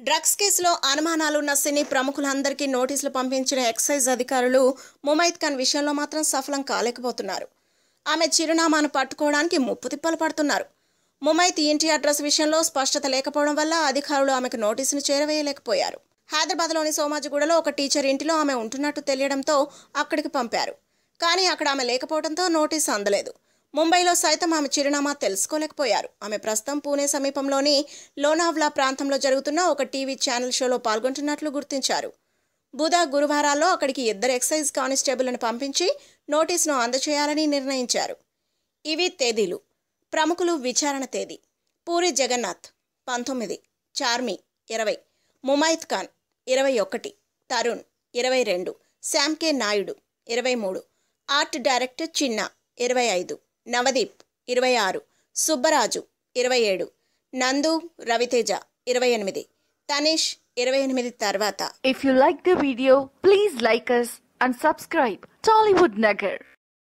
Drugs కేసులో అనుమానాలున్న సినీ ప్రముఖులందరికీ నోటీసులు పంపించిన ఎక్సైజ్ అధికారులు ముమైత్ ఖాన్ విషయంలో మాత్రం సఫలం కాలేకపోతున్నారు. ఆమె చిరునామాను పట్టుకోవడానికి ముప్పు తిప్పలు పడుతున్నారు. ముమైత్ ఇంటి అడ్రస్ విషయంలో స్పష్టత లేకపోవడం వల్ల అధికారులు ఆమెకు నోటీసును చేరవేయలేకపోయారు. హైదరాబాద్లోని సోమాజిగూడలో ఒక టీచర్ ఇంటిలో ఆమె ఉంటున్నట్టు తెలియడంతో అక్కడికి పంపారు. కానీ అక్కడ ఆమె లేకపోవడంతో నోటీసు అందలేదు. ముంబైలో సైతం ఆమె చిరునామా తెలుసుకోలేకపోయారు. ఆమె ప్రస్తుతం పూణే సమీపంలోని లోనావ్లా ప్రాంతంలో జరుగుతున్న ఒక టీవీ ఛానల్ షోలో పాల్గొంటున్నట్లు గుర్తించారు. బుధ గురువారాల్లో అక్కడికి 2 ఎక్సైజ్ కానిస్టేబుల్ను పంపించి నోటీసును అందజేయాలని నిర్ణయించారు. ఇవి తేదీలు. ప్రముఖులు విచారణ తేదీ: పూరి జగన్నాథ్ 19, చార్మి 20, ముమైత్ ఖాన్ 21, తరుణ్ 22, శ్యామ్ కే నాయుడు 23, ఆర్ట్ డైరెక్టర్ చిన్న 25, నవదీప్ 26, సుబ్బరాజు 27, నందు రవితేజ 28, తనీష్ 28 తర్వాత. If you like the video, please like us and subscribe Tollywood Nagar.